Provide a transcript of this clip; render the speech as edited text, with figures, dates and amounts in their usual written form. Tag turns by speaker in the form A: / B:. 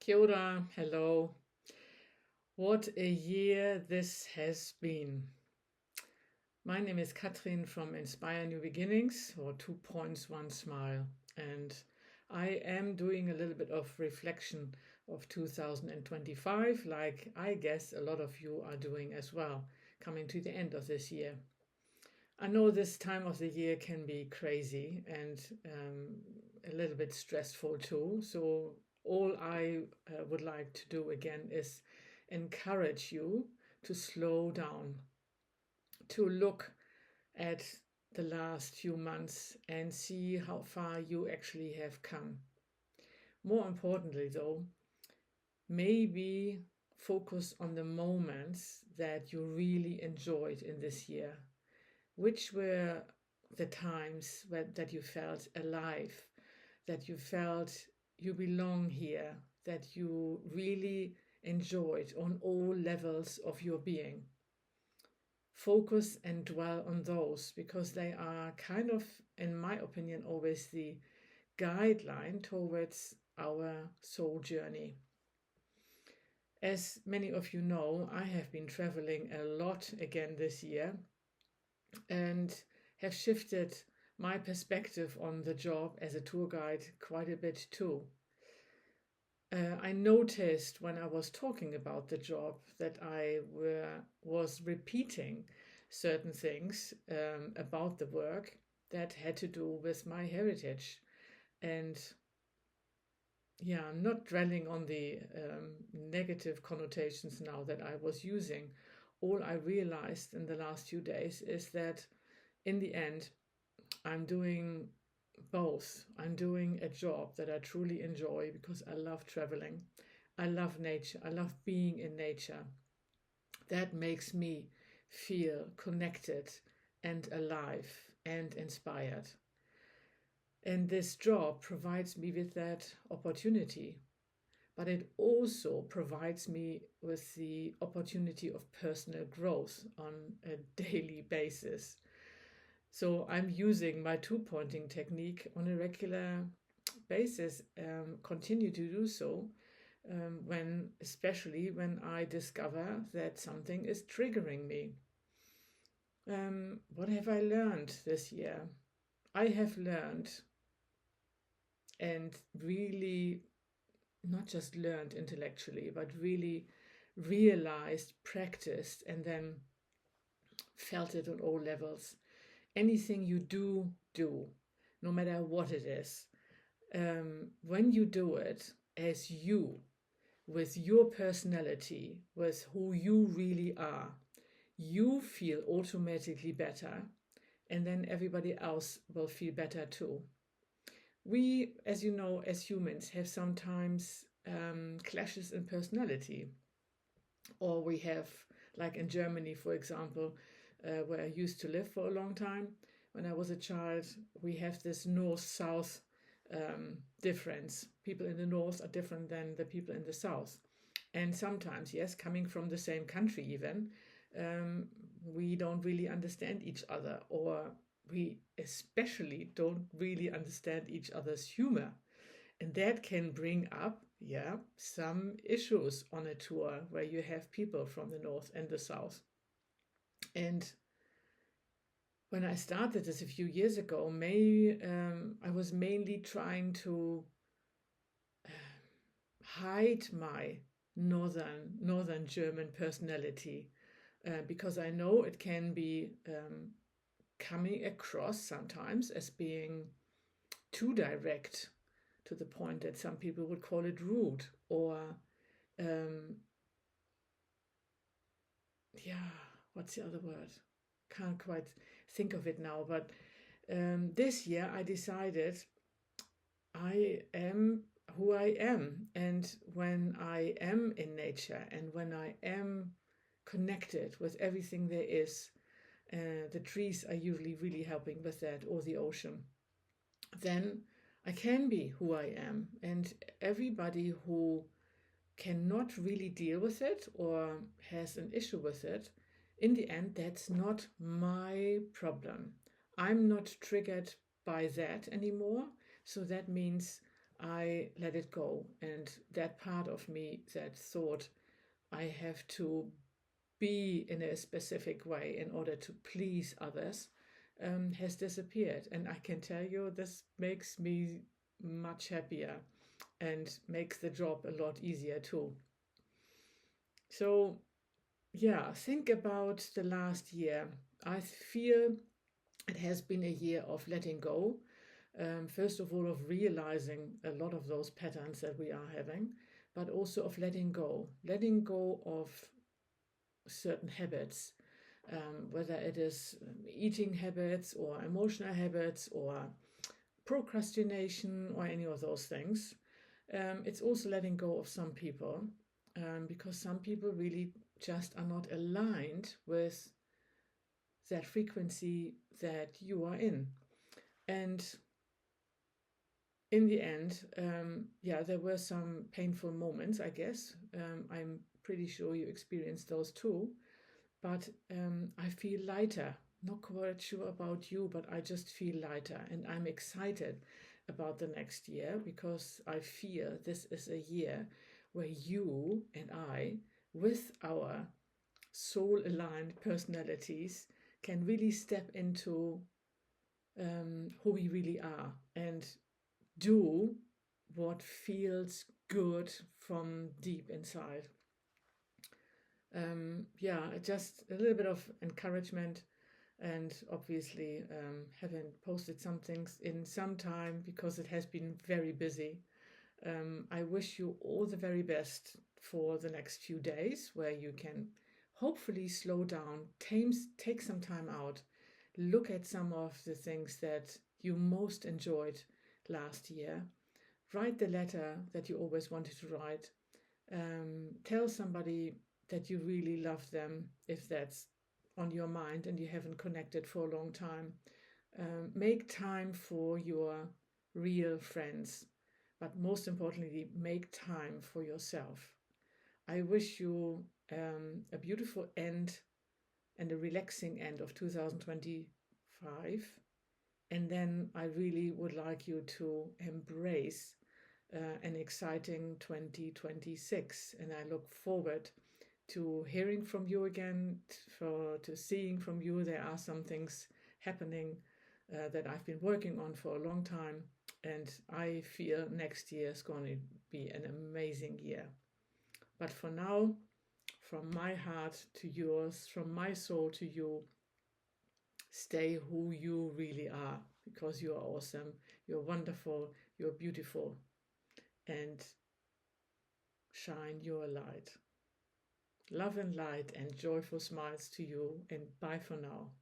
A: Kia ora, hello. What a year this has been. My name is Katrin from Inspire New Beginnings, or 2 Points, One Smile. And I am doing a little bit of reflection of 2025, like I guess a lot of you are doing as well, coming to the end of this year. I know this time of the year can be crazy and a little bit stressful too. So all I would like to do again is encourage you to slow down, to look at the last few months and see how far you actually have come. More importantly, though, maybe focus on the moments that you really enjoyed in this year. Which were the times that you felt alive, that you felt you belong here, that you really enjoyed on all levels of your being? Focus and dwell on those because they are kind of, in my opinion, always the guideline towards our soul journey. As many of you know, I have been traveling a lot again this year and have shifted my perspective on the job as a tour guide quite a bit too. I noticed when I was talking about the job that I was repeating certain things about the work that had to do with my heritage. And yeah, I'm not dwelling on the negative connotations now that I was using. All I realized in the last few days is that in the end, I'm doing both. I'm doing a job that I truly enjoy because I love traveling. I love nature. I love being in nature. That makes me feel connected and alive and inspired. And this job provides me with that opportunity. But it also provides me with the opportunity of personal growth on a daily basis. So I'm using my two-pointing technique on a regular basis, continue to do so, especially when I discover that something is triggering me. What have I learned this year? I have learned and really not just learned intellectually, but really realized, practiced, and then felt it on all levels. Anything you do, no matter what it is, when you do it as you, with your personality, with who you really are, you feel automatically better, and then everybody else will feel better too. We, as you know, as humans, have sometimes clashes in personality, or we have, like in Germany, for example, where I used to live for a long time. When I was a child, we have this north-south difference. People in the north are different than the people in the south. And sometimes, yes, coming from the same country even, we don't really understand each other, or we especially don't really understand each other's humor. And that can bring up, some issues on a tour where you have people from the north and the south. And when I started this a few years ago, I was mainly trying to hide my northern German personality because I know it can be coming across sometimes as being too direct, to the point that some people would call it rude, or what's the other word? Can't quite think of it now, but this year I decided I am who I am, and when I am in nature and when I am connected with everything there is, the trees are usually really helping with that, or the ocean, then I can be who I am. And everybody who cannot really deal with it or has an issue with it, in the end, that's not my problem. I'm not triggered by that anymore. So that means I let it go. And that part of me that thought I have to be in a specific way in order to please others has disappeared. And I can tell you this makes me much happier and makes the job a lot easier too. So, yeah, think about the last year. I feel it has been a year of letting go. First of all, of realizing a lot of those patterns that we are having, but also of letting go of certain habits, whether it is eating habits or emotional habits or procrastination or any of those things. It's also letting go of some people because some people really just are not aligned with that frequency that you are in. And in the end, yeah, there were some painful moments, I guess. I'm pretty sure you experienced those too. But I feel lighter. Not quite sure about you, but I just feel lighter. And I'm excited about the next year because I feel this is a year where you and I, with our soul aligned personalities, can really step into who we really are and do what feels good from deep inside. Yeah, just a little bit of encouragement, and obviously haven't posted some things in some time because it has been very busy. I wish you all the very best for the next few days where you can hopefully slow down, take some time out, look at some of the things that you most enjoyed last year, write the letter that you always wanted to write, tell somebody that you really love them if that's on your mind and you haven't connected for a long time. Make time for your real friends, but most importantly, make time for yourself. I wish you a beautiful end and a relaxing end of 2025. And then I really would like you to embrace an exciting 2026. And I look forward to hearing from you again, to seeing from you. There are some things happening that I've been working on for a long time. And I feel next year is going to be an amazing year. But for now, from my heart to yours, from my soul to you, stay who you really are because you are awesome, you're wonderful, you're beautiful, and shine your light. Love and light and joyful smiles to you, and bye for now.